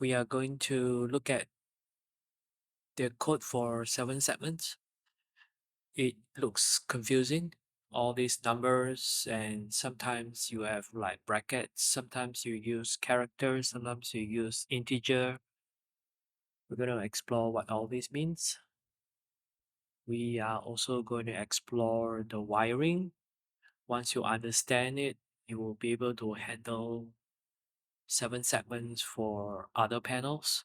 we are going to look at the code for 7 segments. It looks confusing, all these numbers, and sometimes you have like brackets, sometimes you use characters, sometimes you use integer. We're going to explore what all this means. We are also going to explore the wiring. Once you understand it, you will be able to handle 7 segments for other panels.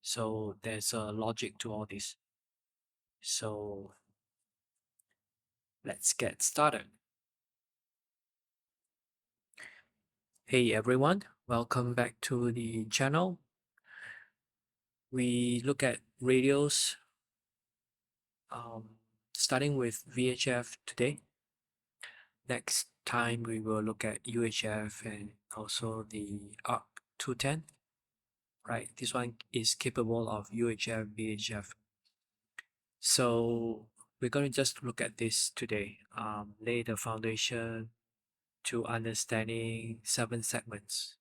So there's a logic to all this. So let's get started. Hey everyone, welcome back to the channel. We look at radios, starting with VHF today. Next time we will look at UHF and also the ARC210. Right, this one is capable of UHF, VHF. So we're going to just look at this today, lay the foundation to understanding 7 segments.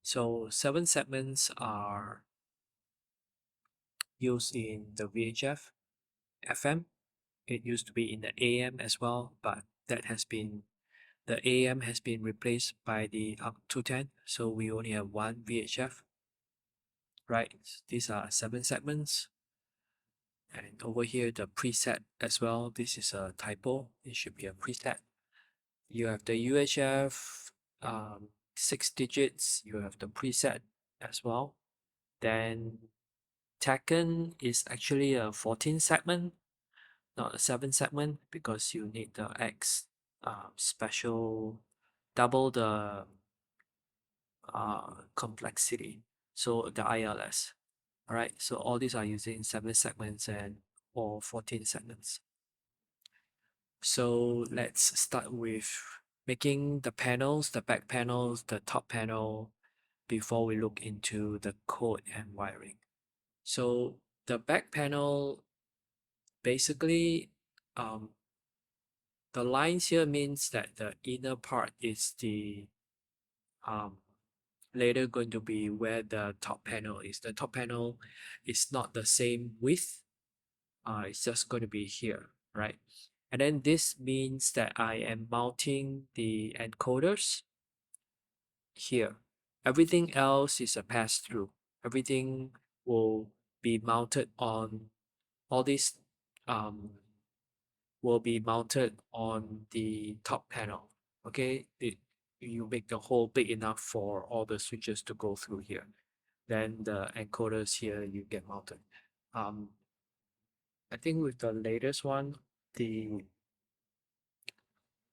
So 7 segments are used in the VHF, FM. It used to be in the AM as well, but the AM has been replaced by the ARC210, so we only have one VHF, right? These are 7 segments. And over here, the preset as well. This is a typo. It should be a preset. You have the UHF, 6 digits. You have the preset as well. Then Tekken is actually a 14 segment, not a 7 segment, because you need the X special, double the complexity. So the ILS. All right. So all these are using 7 segments and or 14 segments. So let's start with making the panels, the back panels, the top panel, before we look into the code and wiring. So the back panel, basically, the lines here means that the inner part is the later going to be where the top panel is. The top panel is not the same width. It's just going to be here, right? And then this means that I am mounting the encoders here. Everything else is a pass-through. Everything will be mounted on all these will be mounted on the top panel. Okay, you make the hole big enough for all the switches to go through here. Then the encoders here you get mounted. I think with the latest one, the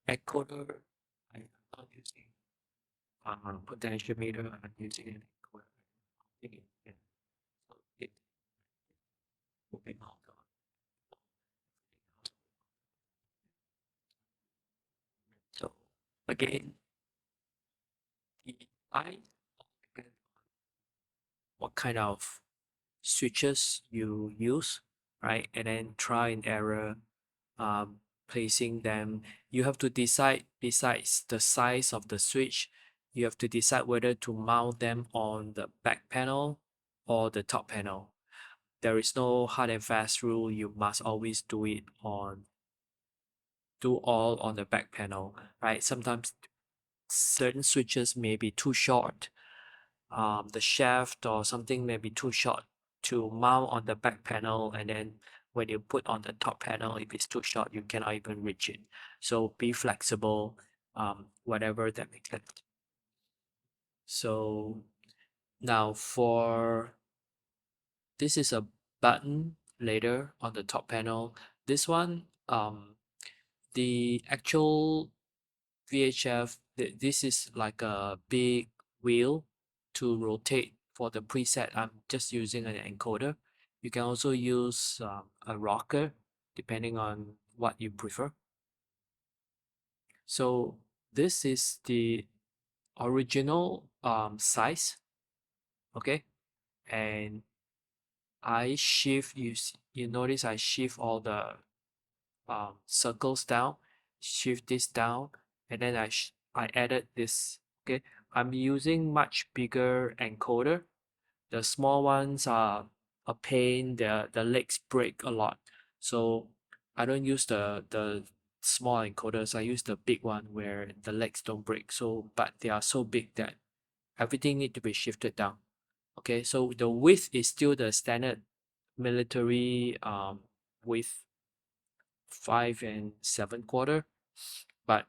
encoder, I'm not using potentiometer, I'm using an encoder. Yeah. So it will be mounted on. So again, the I depend on what kind of switches you use, right? And then try and error placing them. You have to decide, besides the size of the switch, you have to decide whether to mount them on the back panel or the top panel. There is no hard and fast rule. You must always do all on the back panel, right? Sometimes certain switches may be too short. The shaft or something may be too short to mount on the back panel, and then when you put on the top panel, if it's too short, you cannot even reach it. So be flexible, whatever that makes sense. So now for this is a button later on the top panel. This one, the actual VHF, this is like a big wheel to rotate for the preset. I'm just using an encoder. You can also use a rocker depending on what you prefer. So this is the original size, okay? And I shift, you notice I shift all the circles down, shift this down, and then I added this, okay? I'm using much bigger encoder. The small ones are a pain. The legs break a lot. So I don't use the small encoders. I use the big one where the legs don't break. So but they are so big that everything need to be shifted down. Okay, so the width is still the standard military width 5 and 7/4, but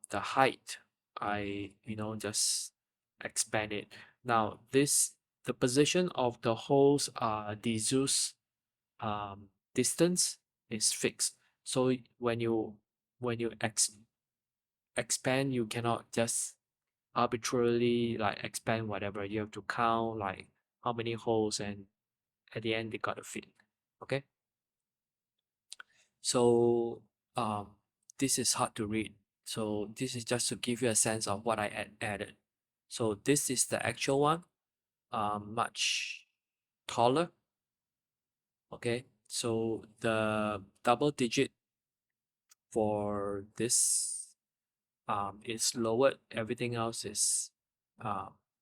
the height I just expand it. Now the position of the holes the Zeus distance is fixed. So when you expand, you cannot just arbitrarily like expand whatever. You have to count like how many holes, and at the end they gotta fit. Okay, so um this is hard to read, so this is just to give you a sense of what I added. So this is the actual one, much taller. Okay, so the double digit for this is lowered, everything else is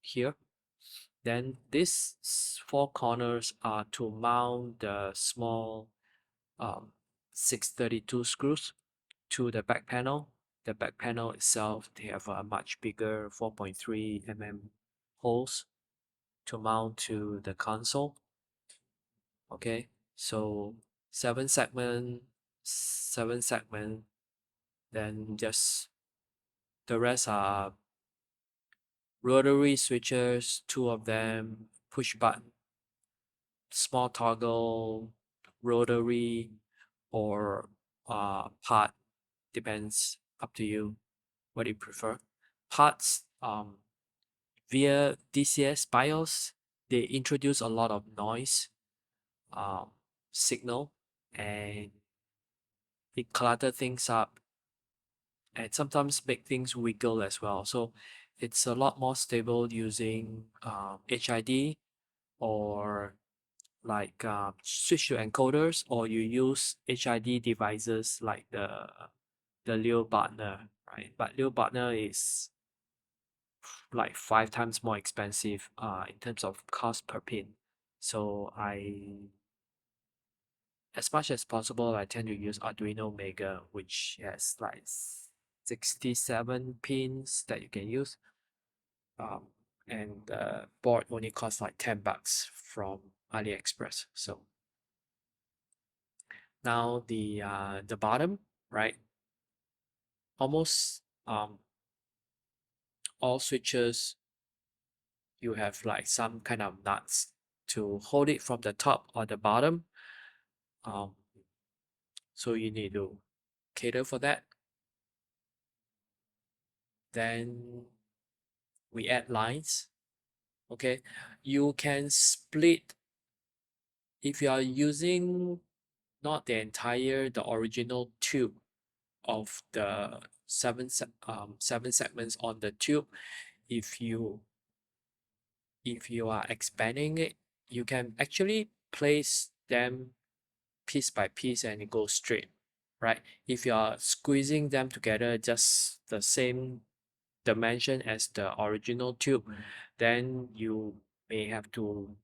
here. Then these four corners are to mount the small um, 632 screws to the back panel. The back panel itself, they have a much bigger 4.3 mm holes to mount to the console. Okay, so seven segment, then just the rest are rotary switches, two of them, push button, small toggle, rotary, or part, depends, up to you what you prefer. Parts via DCS BIOS, they introduce a lot of noise um, signal, and it clutter things up and sometimes make things wiggle as well. So it's a lot more stable using HID, or like switch to encoders, or you use HID devices like the Leo partner, right? But Leo partner is like 5 times more expensive in terms of cost per pin. So as much as possible, I tend to use Arduino Mega, which has like 67 pins that you can use. Um, and the board only costs like $10 from AliExpress. So now the bottom, right? Almost all switches, you have like some kind of nuts to hold it from the top or the bottom. Um, so you need to cater for that. Then we add lines. Okay, you can split if you are using not the entire, the original tube of the seven segments on the tube. If you are expanding it, you can actually place them piece by piece and it goes straight, right? If you are squeezing them together just the same dimension as the original tube, then you may have to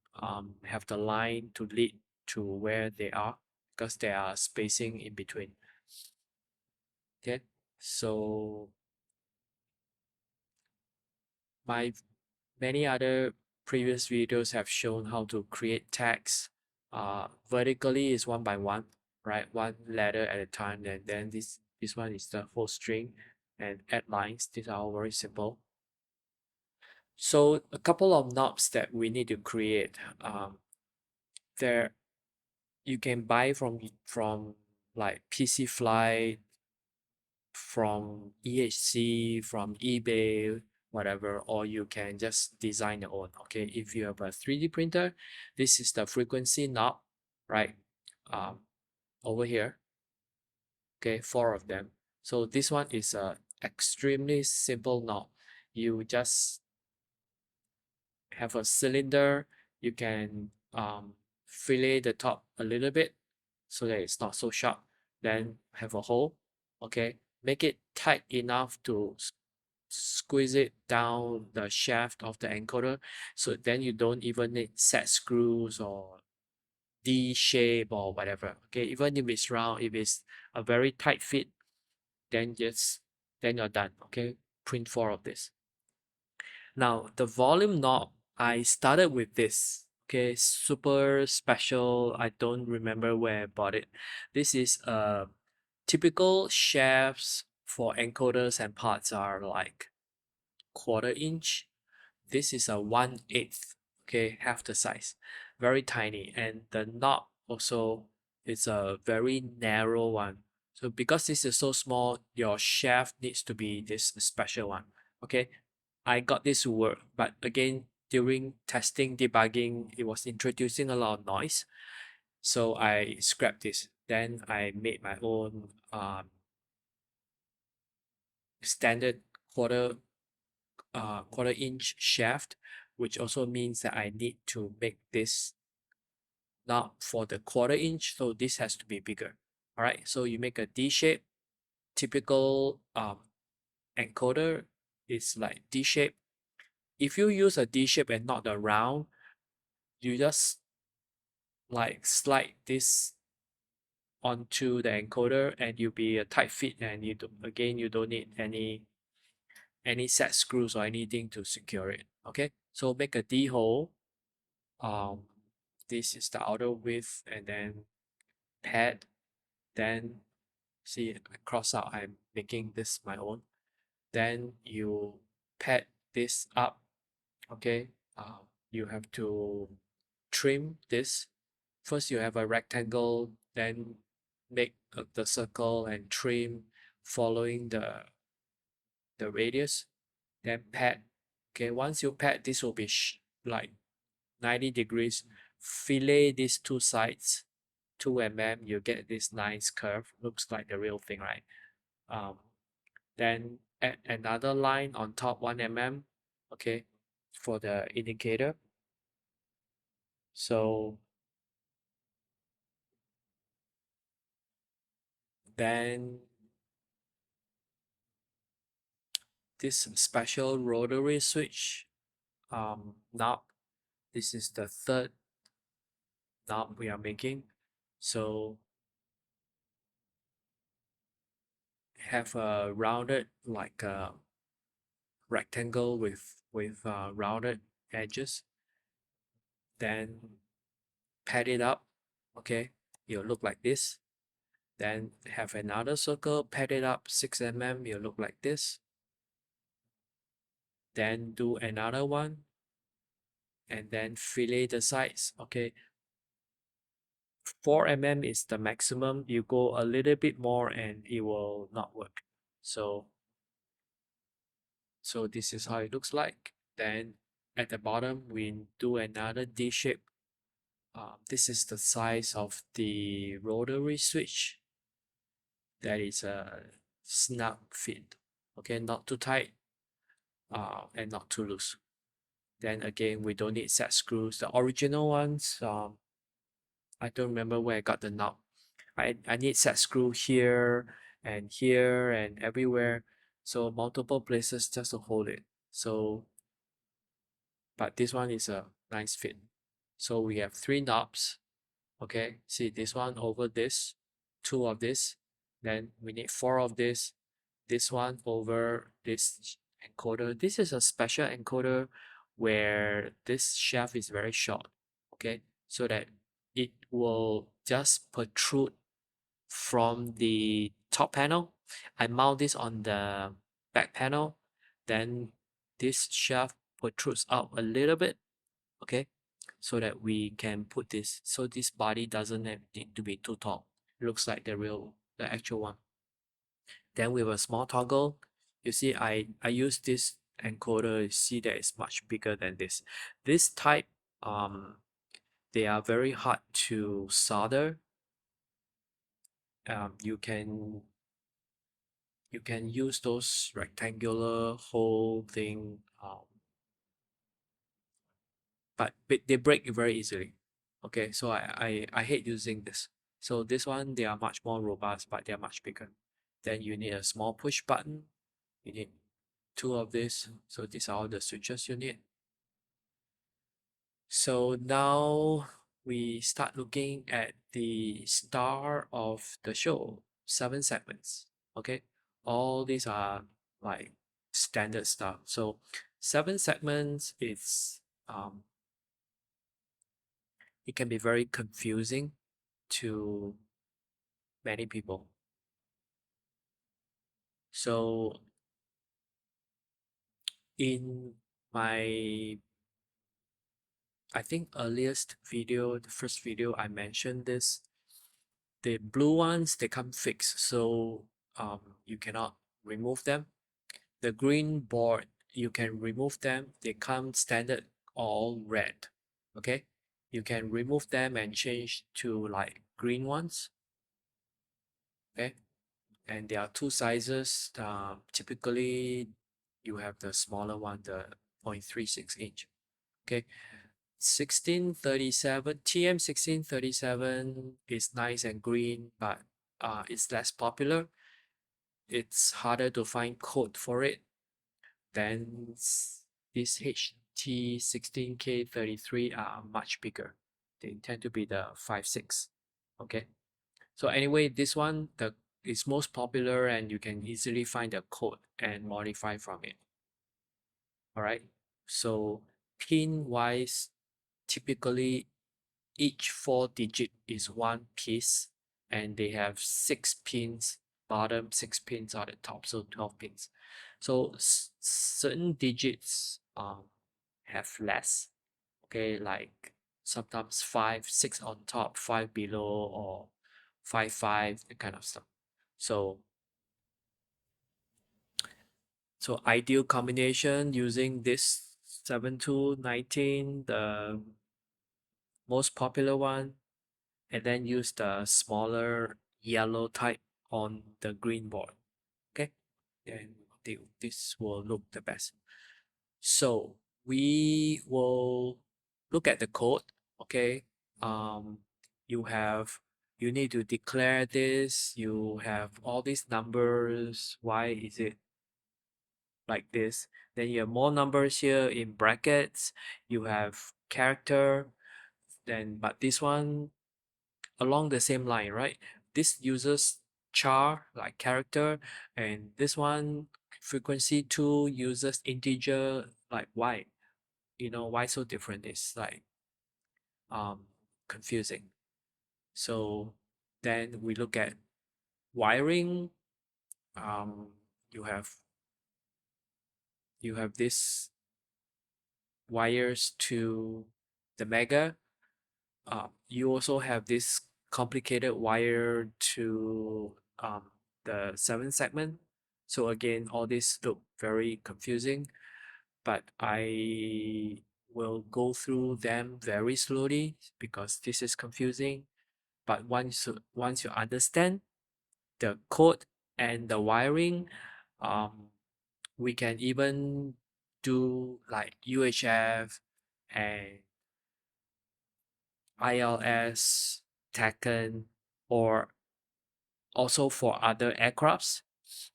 have the line to lead to where they are, because there are spacing in between. Okay, so my many other previous videos have shown how to create tags. Vertically is one by one, right? One letter at a time, and then this one is the whole string, and add lines. These are all very simple. So a couple of knobs that we need to create. There you can buy from like PC Fly, from EHC, from eBay, whatever, or you can just design your own. Okay, if you have a 3D printer, this is the frequency knob, right? Um, over here. Okay, four of them. So this one is a extremely simple knob. You just have a cylinder. You can fillet the top a little bit so that it's not so sharp. Then have a hole. Okay, make it tight enough to squeeze it down the shaft of the encoder, so then you don't even need set screws or D shape or whatever. Okay, even if it's round, if it's a very tight fit, then then you're done. Okay, print 4 of this. Now the volume knob, I started with this. Okay, super special. I don't remember where I bought it. This is a typical shafts for encoders and parts are like 1/4 inch. This is a 1/8, okay, half the size, very tiny. And the knob also is a very narrow one. So because this is so small, your shaft needs to be this special one. Okay, I got this to work, but again, during testing, debugging, it was introducing a lot of noise. So I scrapped this. Then I made my own standard 1/4 inch shaft, which also means that I need to make this knob for the 1/4 inch, so this has to be bigger. All right, so you make a D shape. Typical encoder is like D shape. If you use a D shape and not the round, you just like slide this onto the encoder and you'll be a tight fit, and you don't need any set screws or anything to secure it. Okay, so make a D hole. um this is the outer width, and then pad. Then see, I cross out, I'm making this my own. Then you pad this up. Okay, you have to trim this. First you have a rectangle, then make the circle and trim following the radius, then pad. Okay, once you pad, this will be like 90 degrees. Fillet these two sides 2 mm, you get this nice curve, looks like the real thing, right? Then add another line on top 1 mm, okay, for the indicator. So then this special rotary switch knob, this is the third knob we are making. So have a rounded, like a rectangle with rounded edges. Then pad it up. Okay, it'll look like this. Then have another circle, pad it up 6 mm, it'll look like this. Then do another one, and then fillet the sides. Okay, 4 mm is the maximum. You go a little bit more and it will not work. So this is how it looks like. Then at the bottom we do another D shape. This is the size of the rotary switch. That is a snug fit. Okay, not too tight and not too loose. Then again, we don't need set screws. The original ones, I don't remember where I got the knob. I need set screw here and everywhere. So multiple places just to hold it. So, but this one is a nice fit. So we have 3 knobs. Okay, see this one over this, 2 of this. Then we need 4 of this one over this encoder. This is a special encoder where this shaft is very short, okay, so that it will just protrude from the top panel. I mount this on the back panel, then this shaft protrudes out a little bit, okay, so that we can put this, so this body doesn't need to be too tall. It looks like the actual one. Then with a small toggle, you see I use this encoder. You see that it's much bigger than this. This type, they are very hard to solder. You can use those rectangular hole thing, but they break very easily. Okay, so I hate using this. So this one, they are much more robust, but they are much bigger. Then you need a small push button. You need two of this. So these are all the switches you need. So now we start looking at the star of the show, 7 segments. Okay, all these are like standard stuff. So 7 segments is it can be very confusing to many people. So in my I think earliest video, the first video I mentioned this, the blue ones they come fixed, so you cannot remove them. The green board you can remove them, they come standard all red. Okay, you can remove them and change to like green ones. Okay, and there are two sizes. Typically you have the smaller one, the 0.36 inch. Okay, 1637 TM1637 is nice and green, but it's less popular. It's harder to find code for it. Then this HT16K33 are much bigger. They tend to be the 5.6. Okay, so anyway, this one is most popular and you can easily find the code and modify from it. All right, so pin wise, typically each 4 digit is one piece and they have 6 pins, bottom 6 pins are the top, so 12 pins. So certain digits have less. Okay, like sometimes 5, 6 on top, 5 below, or 5, 5, that kind of stuff. So ideal combination using this 7219, the most popular one, and then use the smaller yellow type on the green board. Okay, then this will look the best. So we will look at the code. Okay, um you have you need to declare this. You have all these numbers. Why is it like this? Then you have more numbers here in brackets. You have character. Then but this one along the same line, right? This uses char like character, and this one frequency 2 uses integer like y. You know why so different? It's like um confusing. So then we look at wiring. um you have this wires to the mega. You also have this complicated wire to the 7 segment. So again, all this look very confusing, but I will go through them very slowly because this is confusing. But once you understand the code and the wiring, um, we can even do like UHF and ILS, Taken, or also for other aircrafts.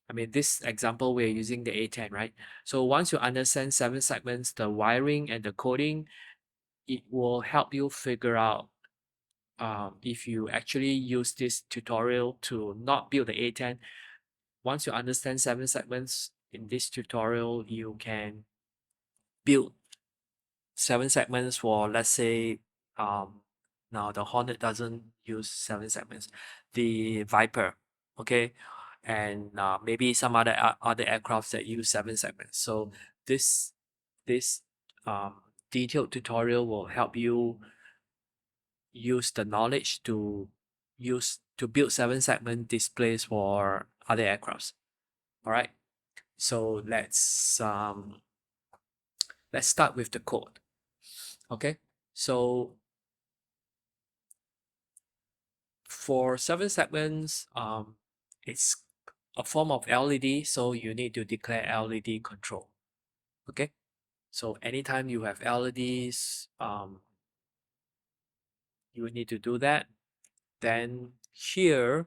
I mean, this example, we're using the A-10, right? So once you understand 7 segments, the wiring and the coding, it will help you figure out if you actually use this tutorial to not build the A-10. Once you understand 7 segments in this tutorial, you can build 7 segments for, let's say, now the Hornet doesn't use 7 segments, the Viper, okay, and maybe some other aircrafts that use 7 segments. So this detailed tutorial will help you use the knowledge to build 7 segment displays for other aircrafts. All right, so let's start with the code. Okay, so for 7 segments, it's a form of LED, so you need to declare LED control. Okay, so anytime you have LEDs, you need to do that. Then here,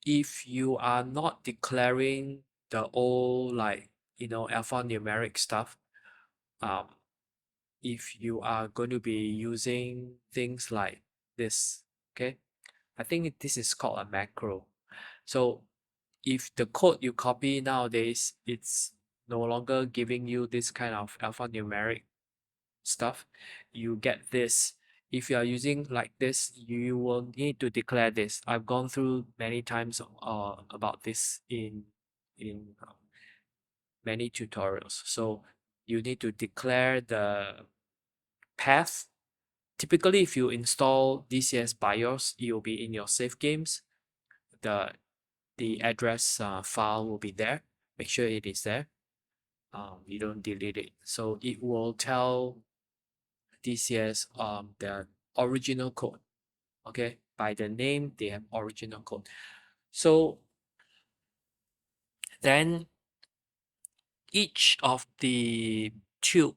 if you are not declaring the old, like, alphanumeric stuff, um, if you are going to be using things like this, okay, I think this is called a macro. So if the code you copy nowadays, it's no longer giving you this kind of alphanumeric stuff, you get this. If you are using like this, you will need to declare this. I've gone through many times about this in many tutorials. So you need to declare the path. Typically, if you install DCS BIOS, it will be in your save games. The address file will be there. Make sure it is there. You don't delete it. So it will tell DCS the original code. Okay, by the name they have original code. So then each of the tube,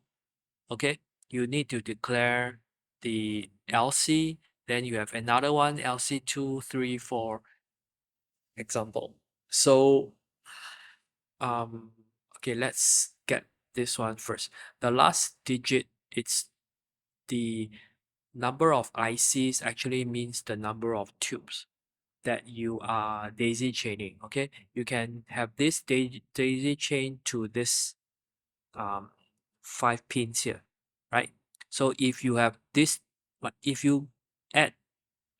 okay, you need to declare the LC. Then you have another one, LC2, 3, 4 example. So okay, let's get this one first. The last digit, it's the number of ICs actually means the number of tubes that you are daisy chaining. Okay, you can have this daisy chain to this 5 pins here, right? So if you have this, if you add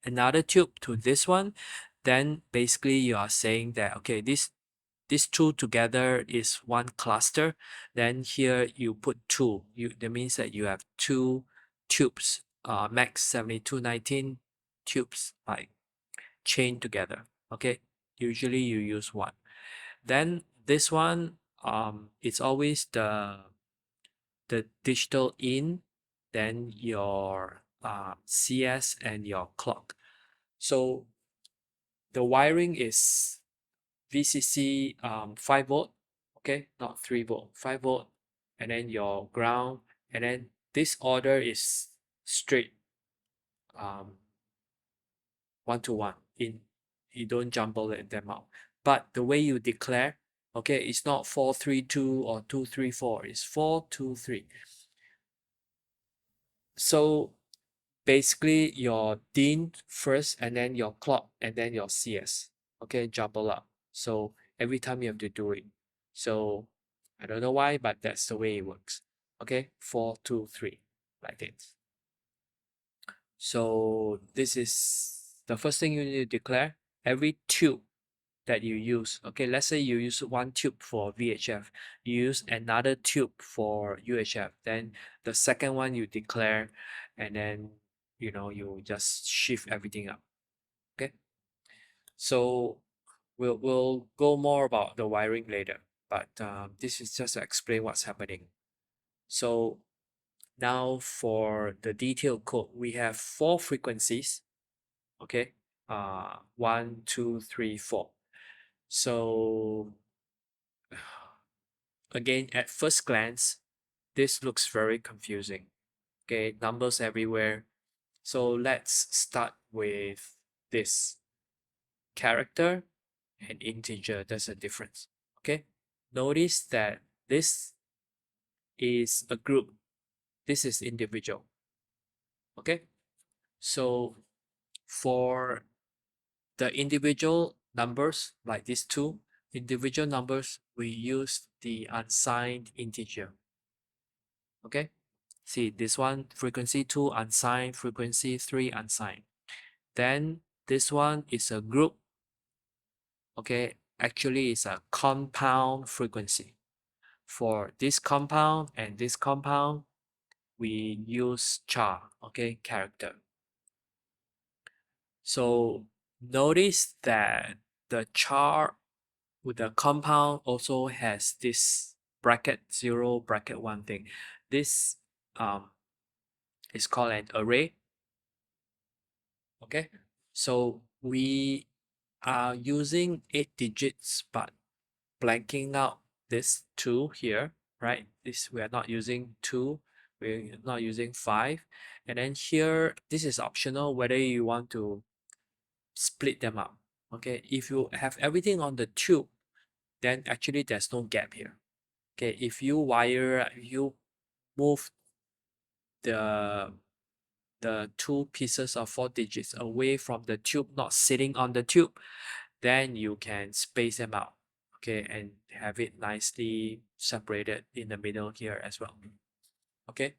another tube to this one, then basically you are saying that, okay, these two together is one cluster. Then here you put two, that means that you have two tubes, max 7219 tubes, like chained together. Okay, usually you use one. Then this one, it's always the digital in, then your CS and your clock. So the wiring is VCC 5 volt, okay, not 3 volt, 5 volt, and then your ground, and then this order is straight, 1 to 1 in, you don't jumble them out. But the way you declare, okay, it's not 432 or 234, it's 423. So basically your DIN first, and then your clock, and then your CS, okay, jumble up. So every time you have to do it. So I don't know why, but that's the way it works. Okay, 423, like this. So this is the first thing you need to declare. Every tube that you use, okay, let's say you use one tube for VHF, you use another tube for UHF, then the second one you declare, and then you just shift everything up. Okay, so we'll go more about the wiring later, but this is just to explain what's happening. So now for the detailed code, we have 4 frequencies. Okay, 1, 2, 3, 4. So again, at first glance, this looks very confusing. Okay, numbers everywhere. So let's start with this character and integer. There's a difference. Okay, notice that this is a group, this is individual. Okay, so for the individual numbers, like these two individual numbers, we use the unsigned integer. Okay, see this one, frequency 2 unsigned, frequency 3 unsigned. Then this one is a group. Okay, actually it's a compound frequency. For this compound and this compound, we use char, okay, character. So notice that the char with the compound also has this bracket 0, bracket 1 thing. This is called an array. Okay, so we are using 8 digits, but blanking out this 2 here, right? This, we are not using 2, we're not using 5. And then here, this is optional whether you want to split them up. Okay, if you have everything on the tube, then actually there's no gap here. Okay, if you move the two pieces of 4 digits away from the tube, not sitting on the tube, then you can space them out, okay, and have it nicely separated in the middle here as well. Okay,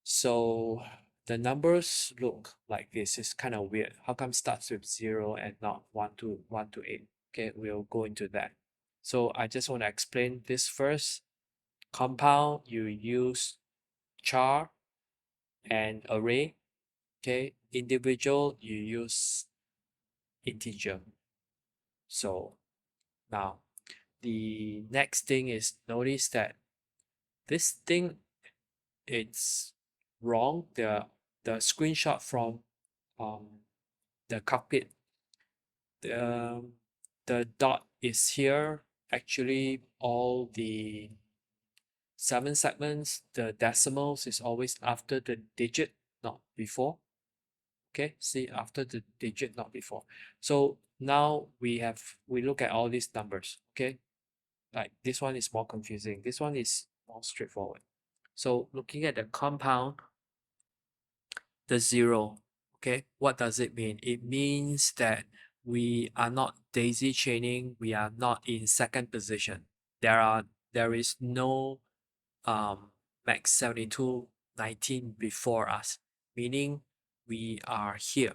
so the numbers look like this. Is kind of weird. How come starts with 0 and not 1 to 8? Okay, we'll go into that. So I just want to explain this first. Compound, you use char and array. Okay, individual, you use integer. So now the next thing is, notice that this thing, it's wrong. The screenshot from the cockpit, the dot is here. Actually, all the 7 segments, the decimals is always after the digit, not before. Okay, see, after the digit, not before. So now we look at all these numbers. Okay, like this one is more confusing, this one is more straightforward. So looking at the compound, the 0, okay, what does it mean? It means that we are not daisy chaining, we are not in second position. There is no max 7219 before us, meaning we are here.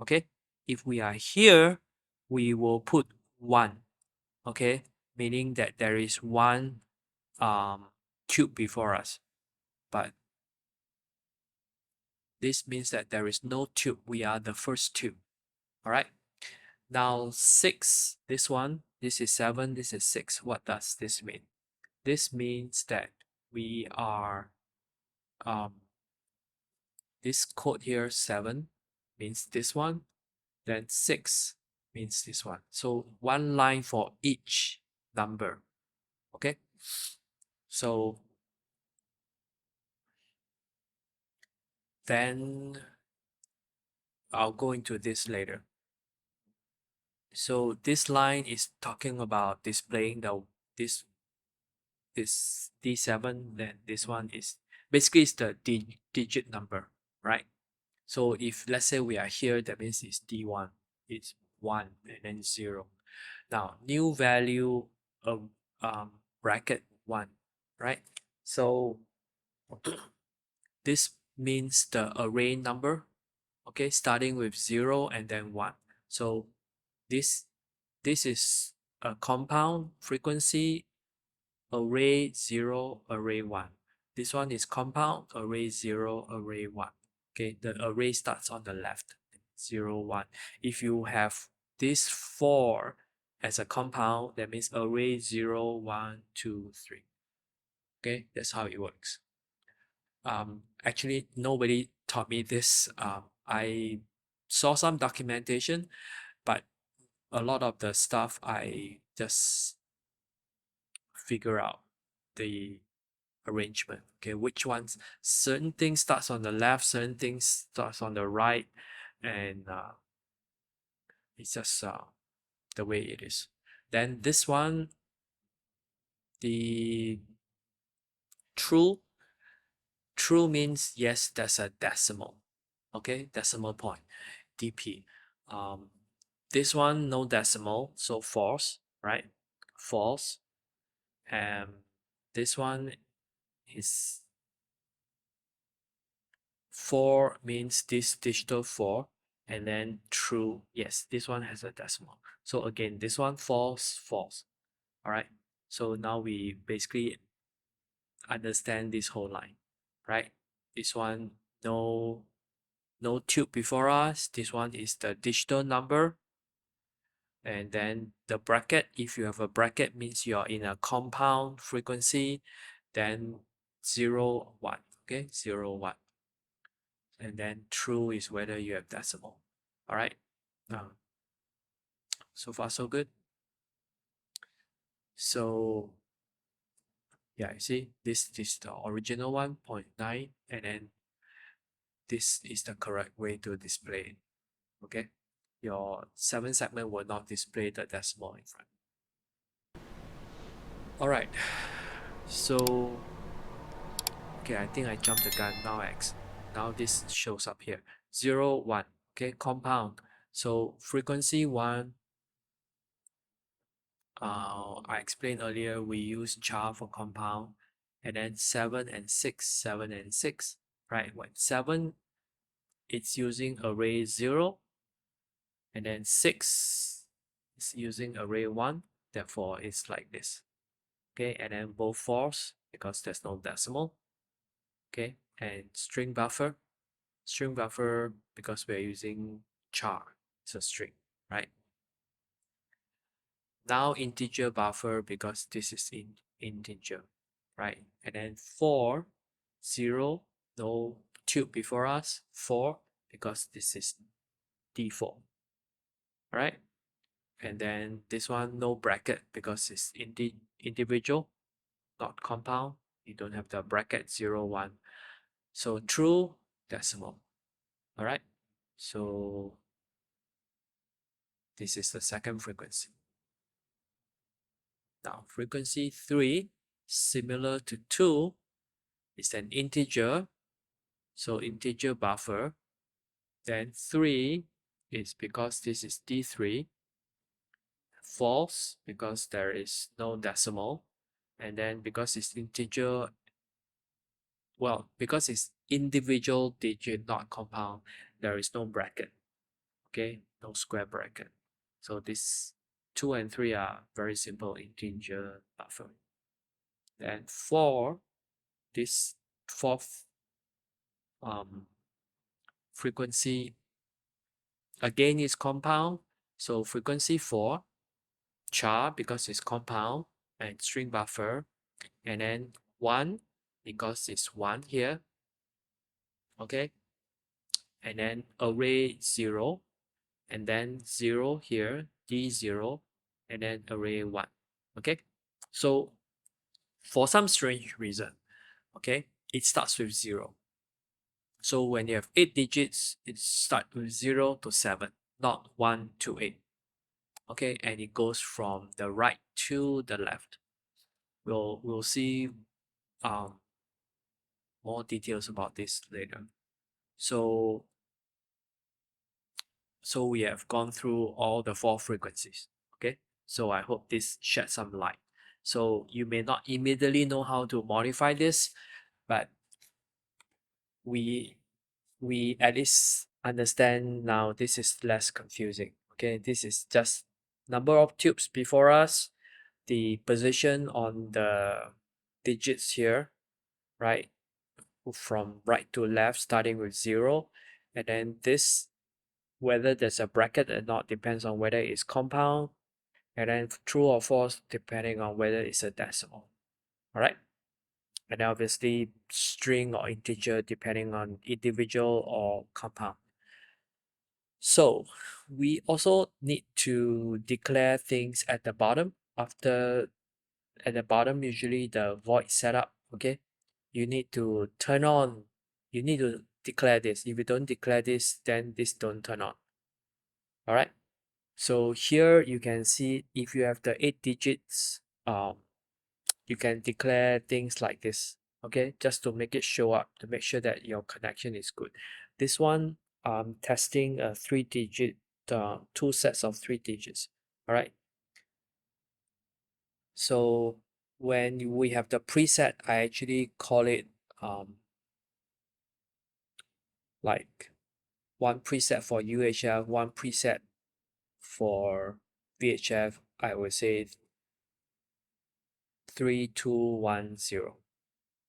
Okay, if we are here, we will put 1, okay, meaning that there is one tube before us. But this means that there is no tube, we are the first tube. All right, now 6, this one, this is 7, this is 6. What does this mean? This means that we are this code here, 7 means this one, then 6 means this one. So one line for each number. Okay, so then I'll go into this later. So this line is talking about displaying this D7, then this one is basically it's the digit number, right? So if let's say we are here, that means it's D1, it's 1 and then 0. Now new value of bracket 1, right? So this means the array number, okay, starting with 0 and then 1. So this is a compound frequency array 0 array 1. This one is compound array 0 array 1. Okay, the array starts on the left, 0 1. If you have this 4 as a compound, that means array 0 1 2 3. Okay, that's how it works. Actually nobody taught me this. I saw some documentation, but a lot of the stuff I just figure out the arrangement. Okay, which ones, certain things starts on the left, certain things starts on the right, and it's just the way it is. Then this one, the true means yes, there's a decimal. Okay, decimal point, DP. This one no decimal, so false, right? False. And this one is 4 means this digital 4, and then true, yes, this one has a decimal. So again, this one false, false. All right, so now we basically understand this whole line, right? This one no tube before us, this one is the digital number, and then the bracket, if you have a bracket, means you're in a compound frequency, then 0 1. Okay, 0 1. And then true is whether you have decimal. All right, so far so good. So yeah, you see, this is the original one, 0.9, and then this is the correct way to display it. Okay, your 7 segment will not display the decimal in front. All right. So, okay, I think I jumped the gun. Now this shows up here. 0, 1. Okay, compound. So frequency 1, I explained earlier we use char for compound, and then 7 and 6, 7 and 6, right? When 7, it's using array 0, and then 6 is using array 1, therefore it's like this. Okay, and then both false because there's no decimal. Okay, and string buffer because we're using char, it's a string, right? Now integer buffer because this is in integer, right? And then 4, 0, no tube before us, 4 because this is default, right? And then this one no bracket because it's individual, not compound. You don't have the bracket 0, 1. So true, decimal. All right. So this is the second frequency. Now frequency 3, similar to 2, is an integer. So integer buffer. Then 3 is because this is D3. False because there is no decimal. And then because it's integer, well, because it's individual digit, not compound, there is no bracket. Okay, no square bracket. So this 2 and 3 are very simple integer buffer. Then 4, this fourth frequency again is compound. So frequency 4, char because it's compound, and string buffer, and then 1 because it's 1 here. Okay, and then array 0, and then 0 here, D0, and then array 1. Okay, so for some strange reason, okay, it starts with 0. So when you have 8 digits, it starts with 0 to 7, not 1 to 8. Okay, and it goes from the right to the left. We'll see more details about this later. So we have gone through all the 4 frequencies. Okay, so I hope this sheds some light. So you may not immediately know how to modify this, but we at least understand now this is less confusing. Okay, this is just number of tubes before us, the position on the digits here, right, from right to left starting with 0, and then this, whether there's a bracket or not depends on whether it's compound, and then true or false depending on whether it's a decimal. All right, and obviously string or integer depending on individual or compound. So we also need to declare things at the bottom. After at the bottom, usually the void setup. Okay, you need to turn on, you need to declare this. If you don't declare this, then this don't turn on. All right, so here you can see if you have the 8 digits, you can declare things like this. Okay, just to make it show up, to make sure that your connection is good. This one, testing a 3-digit, 2 sets of 3 digits. All right, so when we have the preset, I actually call it like one preset for UHF, one preset for VHF. I would say 3210.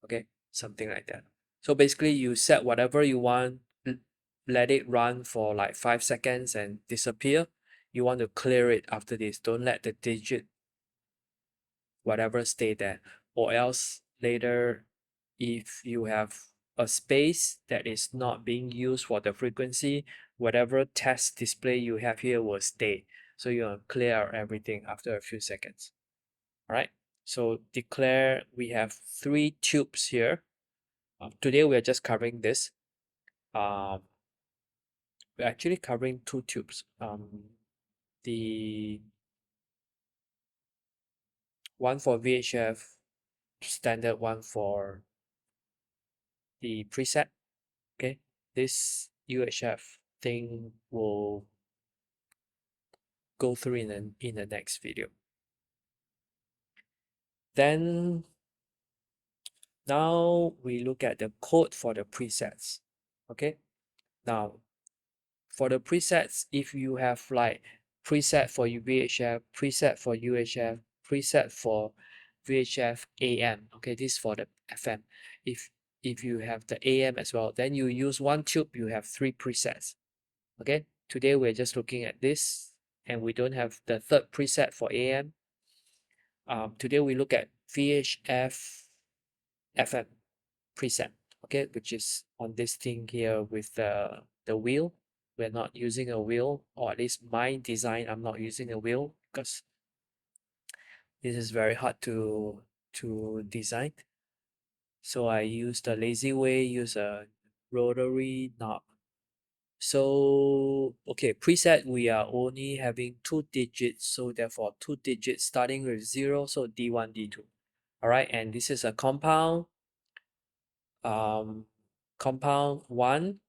Okay, something like that. So basically you set whatever you want, let it run for like 5 seconds and disappear. You want to clear it after this. Don't let the digit whatever stay there, or else later if you have a space that is not being used for the frequency, whatever test display you have here will stay. So you will clear everything after a few seconds. All right, so declare, we have 3 tubes here. Today we are just covering this. We're actually covering 2 tubes. The one for VHF, standard one for the preset. Okay, this UHF thing will go through in the next video. Then now we look at the code for the presets. Okay, now for the presets, if you have like preset for VHF, preset for UHF, preset for VHF AM, okay, this is for the FM. If you have the AM as well, then you use one tube, you have 3 presets. Okay, today we're just looking at this, and we don't have the third preset for AM. Today we look at VHF FM preset, okay, which is on this thing here with the wheel. We're not using a wheel, or at least my design, I'm not using a wheel because this is very hard to design. So I use the lazy way, use a rotary knob. So okay, preset we are only having 2 digits, so therefore 2 digits starting with 0, so D1, D2. All right, and this is a compound compound 1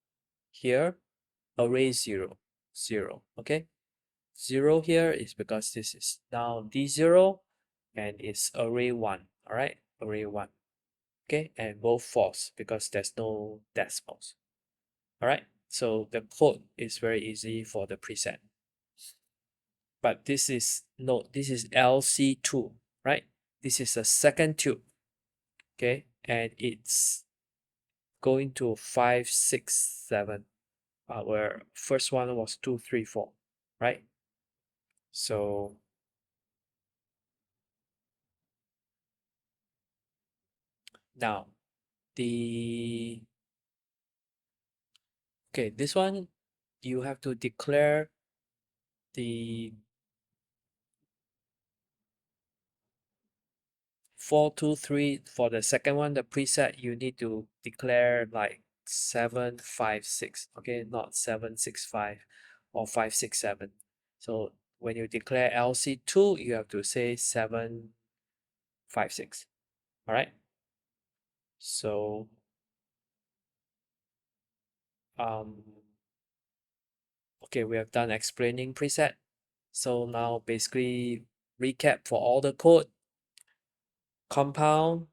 here, array 0, 0. Okay, 0 here is because this is now D0 and it's array 1. All right, array 1. Okay, and both false because there's no decimals. All right, so the code is very easy for the preset. But this is this is LC2, right? This is a second tube. Okay, and it's going to 5, 6, 7. Our first one was 2, 3, 4, right? So now the okay, this one you have to declare the 4, 2, 3 for the second one. The preset you need to declare like 7, 5, 6. Okay, not 7, 6, 5 or 5, 6, 7. So when you declare LC2, you have to say 7, 5, 6. All right. So okay, we have done explaining preset. So now basically recap for all the code: compound,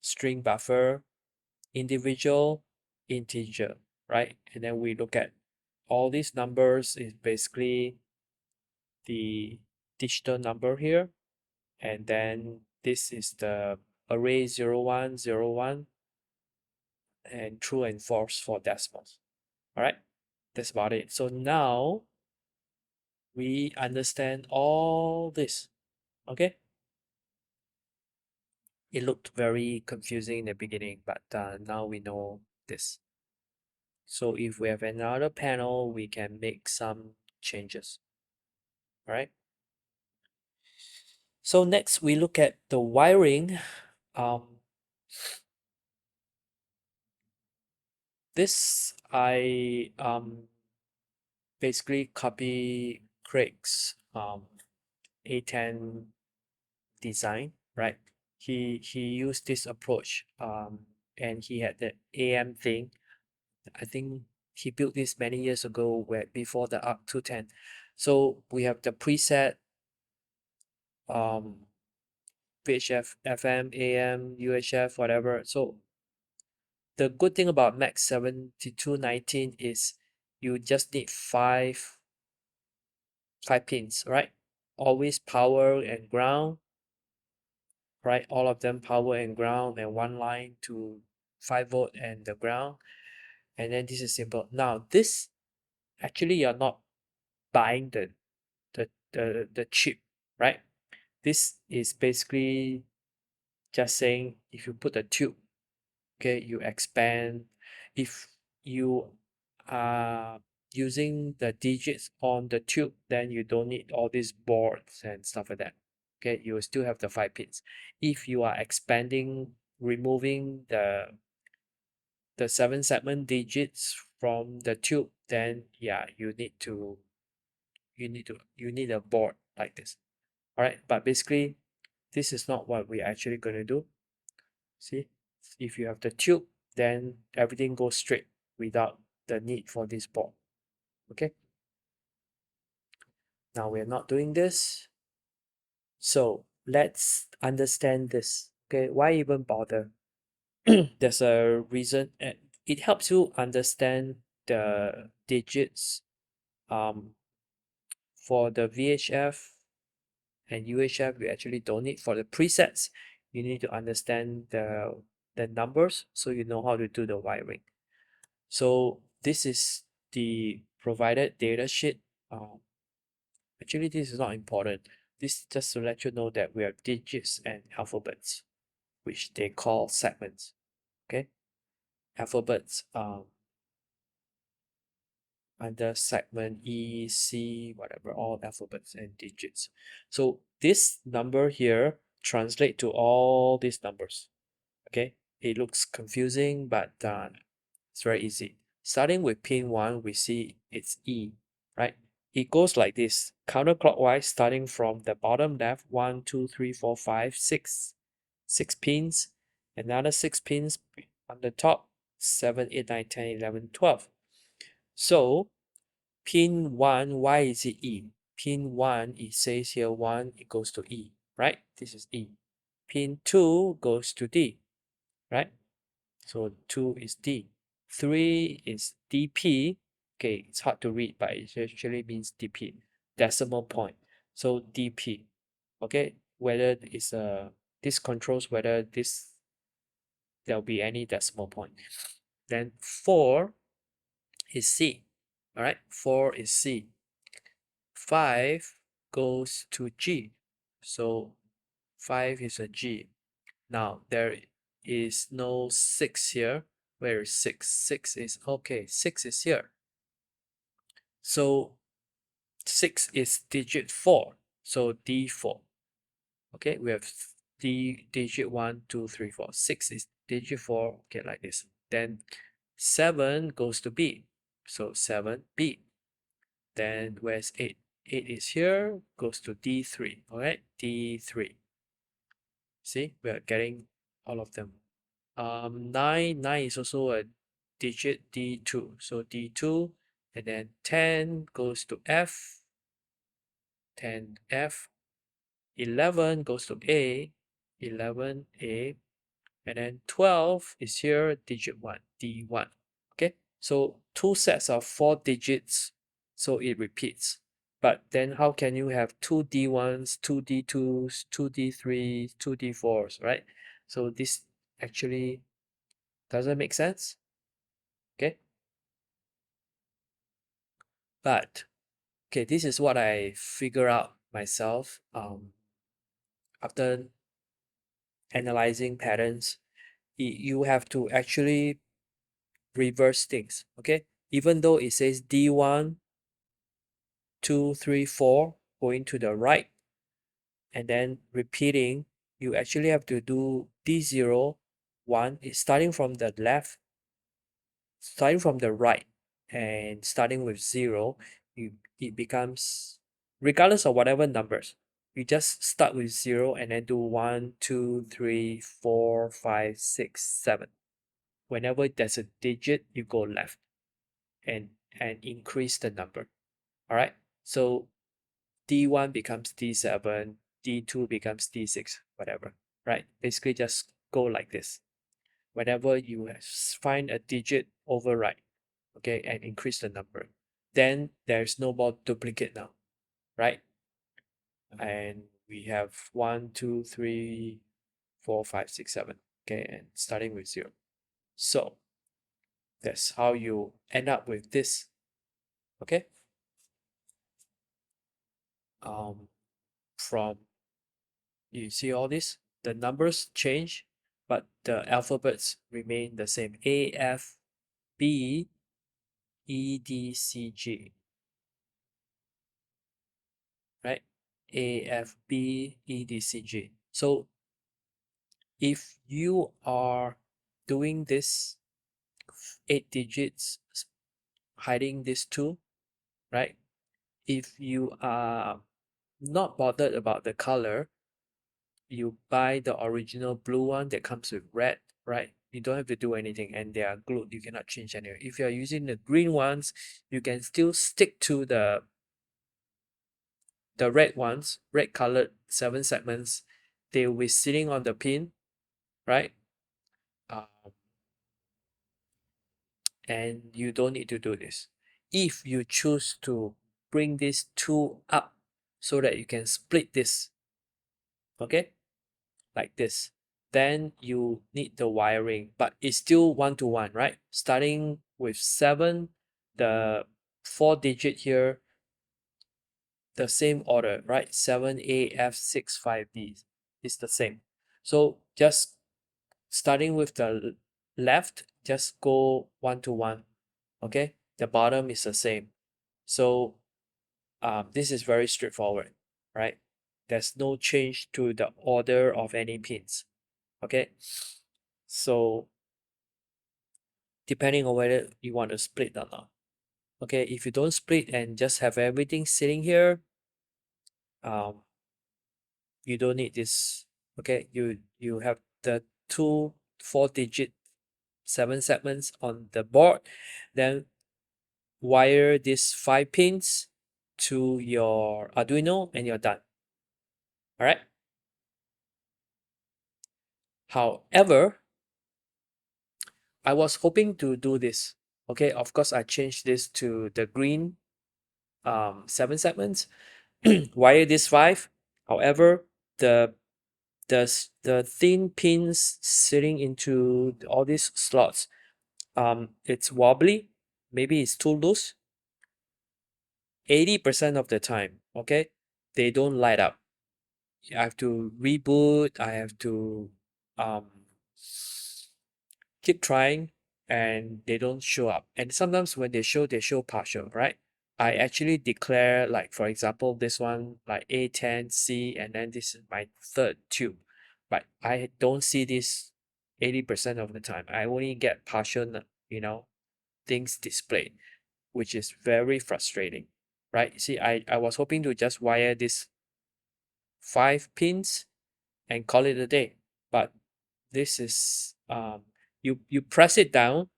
string buffer, individual, integer, right? And then we look at all these numbers is basically the digital number here. And then this is the array 0, 1, 0, 1, and true and false for decimals. All right, that's about it. So now we understand all this. Okay, it looked very confusing in the beginning, but now we know this. So if we have another panel, we can make some changes. All right. So next we look at the wiring. This I basically copy Craig's A10 design, right? He used this approach and he had the AM thing. I think he built this many years ago where before the ARC 210. So we have the preset VHF, FM, AM, UHF, whatever. So the good thing about Max 7219 is you just need five pins, right? Always power and ground, right? All of them power and ground, and one line to 5 volt and the ground. And then this is simple. Now this actually you're not buying the chip, right? This is basically just saying if you put a tube, okay, you expand. If you are using the digits on the tube, then you don't need all these boards and stuff like that. Okay, you will still have the 5 pins. If you are expanding, removing the 7 segment digits from the tube, then yeah, you need a board like this. All right, but basically this is not what we're actually going to do. See, if you have the tube, then everything goes straight without the need for this board. Okay, now we're not doing this. So let's understand this. Okay, why even bother? There's a reason, and it helps you understand the digits for the VHF and UHF. We actually don't need for the presets. You need to understand the numbers so you know how to do the wiring. So this is the provided data sheet. Actually, this is not important. This is just to let you know that we have digits and alphabets, which they call segments. Okay, alphabets under segment E, C, whatever, all alphabets and digits. So this number here translate to all these numbers. Okay, it looks confusing, but it's very easy. Starting with pin 1, we see it's E, right? It goes like this, counterclockwise, starting from the bottom left, 1, 2, 3, 4, 5, 6, 6 pins, another 6 pins on the top, 7, 8, 9, 10, 11, 12. So pin 1, why is it E? Pin 1, it says here 1, it goes to E, right? This is E. Pin 2 goes to D, right? So 2 is D. 3 is DP. Okay, it's hard to read, but it actually means DP, decimal point. So DP, okay, whether it's this controls whether there'll be any decimal point. Then 4 is C, all right, 4 is C. 5 goes to G, so 5 is a G. Now there is no 6 here. Where is 6? 6 is okay, 6 is here. So 6 is digit 4, so D4. Okay, we have digit 1, 2, 3, 4. 6 is digit 4, okay, like this. Then 7 goes to B, so 7B. Then where's 8? 8 is here, goes to D3, all right, D3. See, we're getting all of them. 9 is also a digit D2, so D2, and then 10 goes to F, 10F, 11 goes to A, 11A, and then 12 is here, digit 1, D1. Okay, so two sets of 4 digits, so it repeats. But then how can you have two D1s, two D2s, two D3s, two D4s, right? So this actually doesn't make sense. Okay, but okay, this is what I figure out myself after analyzing patterns. You have to actually reverse things. Okay, even though it says D1 2 3 4 going to the right and then repeating, you actually have to do D0 1 is starting from the left, starting from the right, and starting with 0, it becomes, regardless of whatever numbers, you just start with 0 and then do 1 2 3 4 5 6 7. Whenever there's a digit, you go left and increase the number. All right, so D1 becomes D7, D2 becomes D6, whatever, right? Basically just go like this. Whenever you find a digit, override, okay, and increase the number. Then there's no more duplicate now, right? And we have 1 2 3 4 5 6 7, okay, and starting with 0. So that's how you end up with this, okay? From, you see all this, the numbers change, but the alphabets remain the same. A, F, B, E, D, C, G, right? A, F, B, E, D, C, G. So if you are doing this 8 digits, hiding this 2, right? If you are not bothered about the color, you buy the original blue one that comes with red, right? You don't have to do anything, and they are glued. You cannot change anywhere. If you are using the green ones, you can still stick to the red ones, red colored 7 segments. They will be sitting on the pin, right? Um, and you don't need to do this. If you choose to bring this two up so that you can split this, okay, like this, then you need the wiring, but it's still 1 to 1, right? Starting with 7, the 4 digit here, the same order, right? 7AF65B is the same. So just starting with the left, just go 1 to 1, okay? The bottom is the same. So this is very straightforward, right? There's no change to the order of any pins, okay? So depending on whether you want to split or not. Okay, if you don't split and just have everything sitting here, um, you don't need this. Okay, you have the two 4 digit 7 segments on the board, then wire these 5 pins to your Arduino and you're done. All right. However, I was hoping to do this. Okay, of course I changed this to the green 7 segments, wire this 5. However, the the thin pins sitting into all these slots, it's wobbly, maybe it's too loose. 80% of the time, okay, they don't light up. I have to reboot, I have to um keep trying, and they don't show up. And sometimes when they show partial, right? I actually declare, like for example, this one like A-10C, and then this is my third tube, but I don't see this 80% of the time. I only get partial, things displayed, which is very frustrating, right? See, I was hoping to just wire this 5 pins and call it a day, but this is you press it down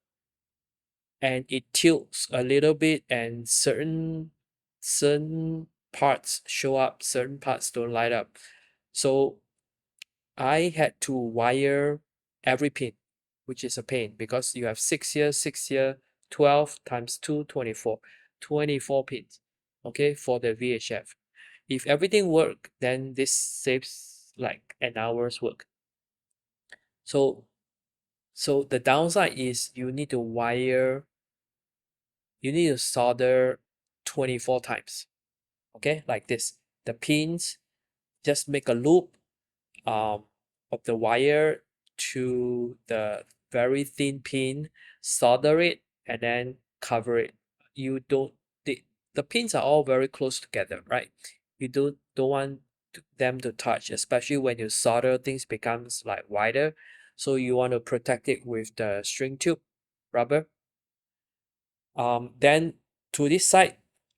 and it tilts a little bit, and certain parts show up, certain parts don't light up. So I had to wire every pin, which is a pain because you have 6 here, 6 here, 12 times 2, 24, 24 pins, okay, for the VHF. If everything work, then this saves like an hour's work. So the downside is you need to solder 24 times. Okay, like this. The pins, just make a loop um, of the wire to the very thin pin, solder it, and then cover it. You don't the pins are all very close together, right? You don't want them to touch, especially when you solder, things becomes like wider. So you want to protect it with the string tube rubber. Then to this side,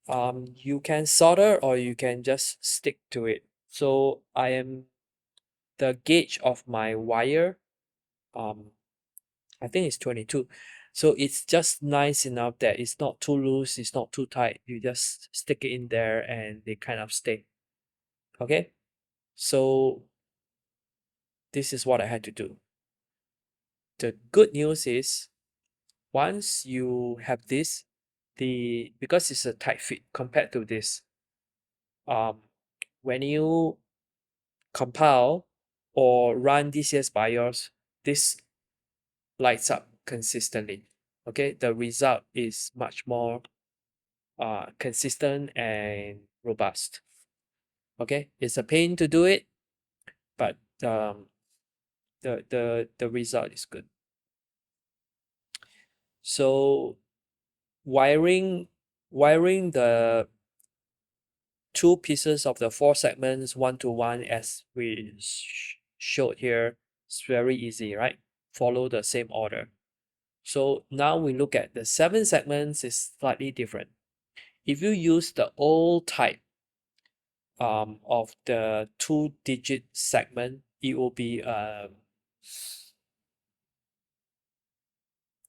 you can solder or you can just stick to it. So the gauge of my wire, um, I think it's 22. So it's just nice enough that it's not too loose, it's not too tight. You just stick it in there and they kind of stay. Okay, so this is what I had to do. The good news is once you have this, because it's a tight fit compared to this, um, when you compile or run DCS BIOS, this lights up consistently. Okay, the result is much more consistent and robust. Okay, it's a pain to do it, but the result is good. So wiring the two pieces of the 4 segments 1 to 1 as we showed here is very easy, right? Follow the same order. So now we look at the 7 segments is slightly different. If you use the old type, of the 2-digit segment, it will be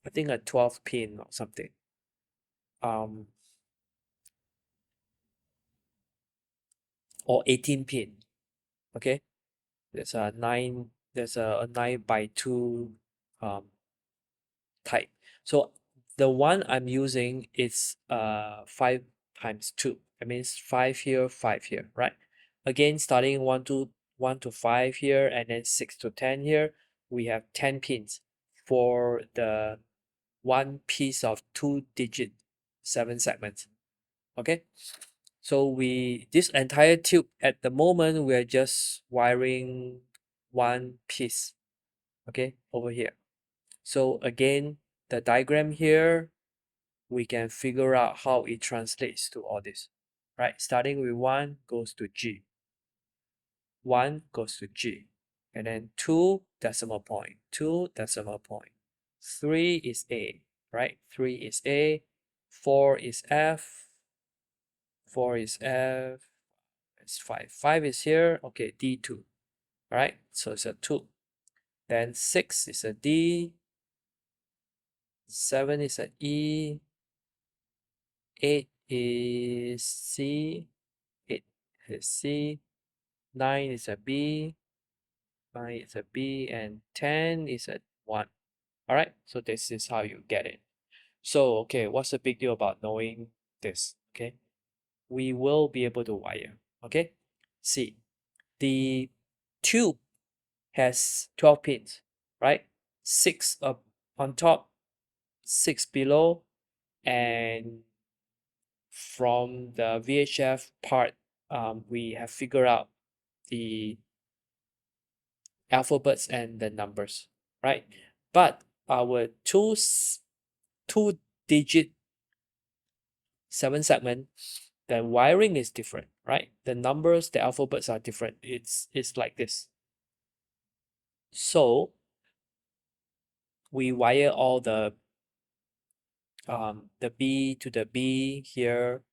I think a 12 pin or something. Um, or 18 pin. Okay, there's a 9 by 2 um type. So the one I'm using is 5 times 2. That means 5 here, 5 here, right? Again, starting 1 to 5 here, and then 6 to 10 here, we have 10 pins for the one piece of 2-digit 7 segments. Okay, so this entire tube at the moment we're just wiring one piece. Okay, over here. So again, the diagram here, we can figure out how it translates to all this, right? Starting with 1 goes to G, 1 goes to G, and then 2 decimal point, 2 decimal point, 3 is A, right? 3 is A, 4 is F, 4 is F, it's 5, 5 is here, okay, D2, right? So it's a 2. Then 6 is a D, 7 is a E, 8 is C, 8 is C, 9 is a B, 9 is a B, and 10 is a 1. All right, so this is how you get it. So, okay, what's the big deal about knowing this? Okay, we will be able to wire. Okay, see, the tube has 12 pins, right? 6 up on top, 6 below, and from the VHF part, we have figured out the alphabets and the numbers, right? But our two-digit 7 segment, the wiring is different, right? The numbers, the alphabets are different. It's like this. So we wire all the B to the B here,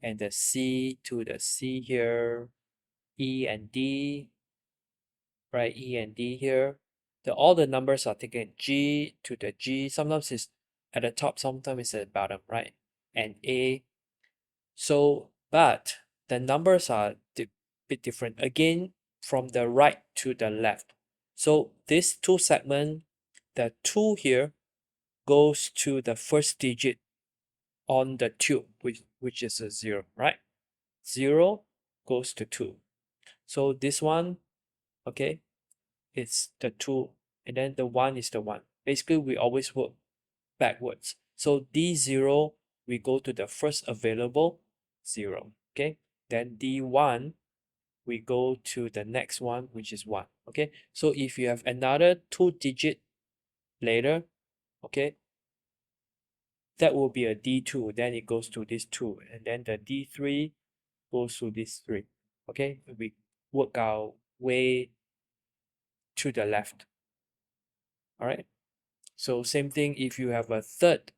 and the C to the C here, E and D, right? E and D here. All the numbers are taken G to the G. Sometimes it's at the top, sometimes it's at the bottom, right? And A. So, but the numbers are a bit different. Again, from the right to the left. So this 2 segment, the 2 here goes to the first digit on the tube, which is a 0, right? 0 goes to 2. So this one, okay, it's the 2, and then the 1 is the 1. Basically, we always work backwards. So D0, we go to the first available 0, okay? Then D1, we go to the next one, which is 1, okay? So if you have another 2-digit later, okay, that will be a D2, then it goes to this 2, and then the D3 goes to this 3, okay? We work our way to the left, all right? So same thing if you have a third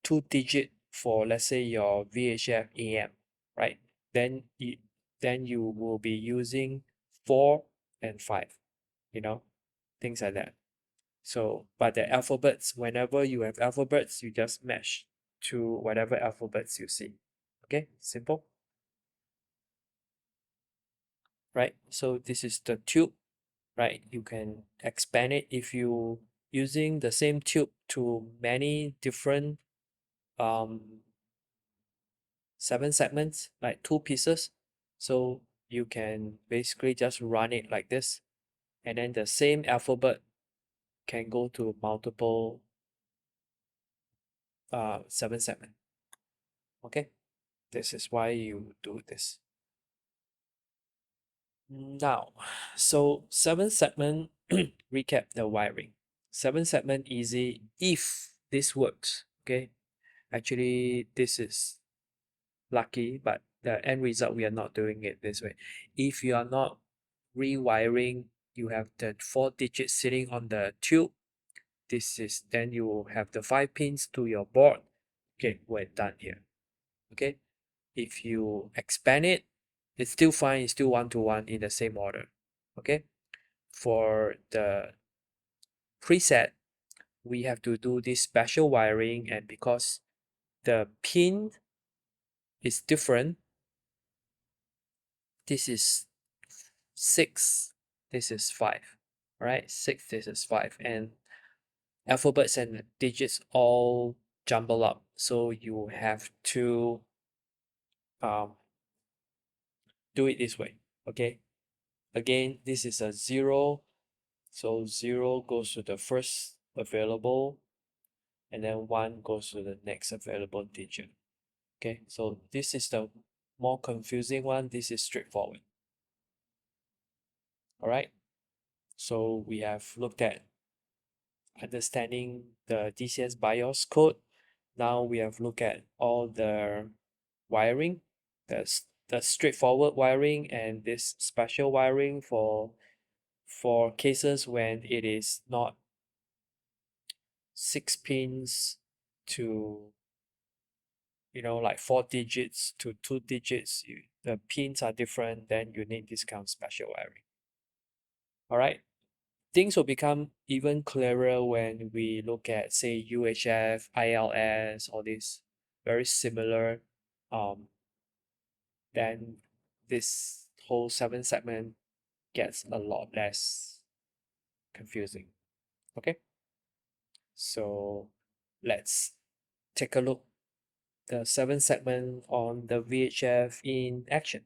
2-digit for, let's say, your VHF AM, right? Then you will be using 4 and 5, you know, things like that. So, but the alphabets, whenever you have alphabets, you just match to whatever alphabets you see. Okay, simple, right? So this is the tube, right? You can expand it if you using the same tube to many different 7 segments, like 2 pieces. So you can basically just run it like this, and then the same alphabet can go to multiple 7 segment. Okay, this is why you do this. Now, so 7 segment, recap the wiring. 7 segment easy if this works. Okay, actually this is lucky, but the end result, we are not doing it this way. If you are not rewiring, you have the 4 digits sitting on the tube. This is, then you will have the 5 pins to your board. Okay, we're done here. Okay, if you expand it, It's still fine, it's still 1-to-1 in the same order. Okay, for the preset, we have to do this special wiring, and because the pin is different, this is 6, this is 5. All right, 6, this is 5, and alphabets and digits all jumble up, so you have to um, do it this way. Okay, again, this is a 0, so 0 goes to the first available, and then 1 goes to the next available digit. Okay, so this is the more confusing one, this is straightforward. All right, so we have looked at understanding the DCS BIOS code. Now we have looked at all the wiring, the straightforward wiring and this special wiring for cases when it is not 6 pins to, like 4 digits to 2 digits. The pins are different, then you need this kind of special wiring. All right, things will become even clearer when we look at, say, UHF, ILS, all these very similar. Then this whole 7 segment gets a lot less confusing. Okay, so let's take a look the 7 segment on the VHF in action.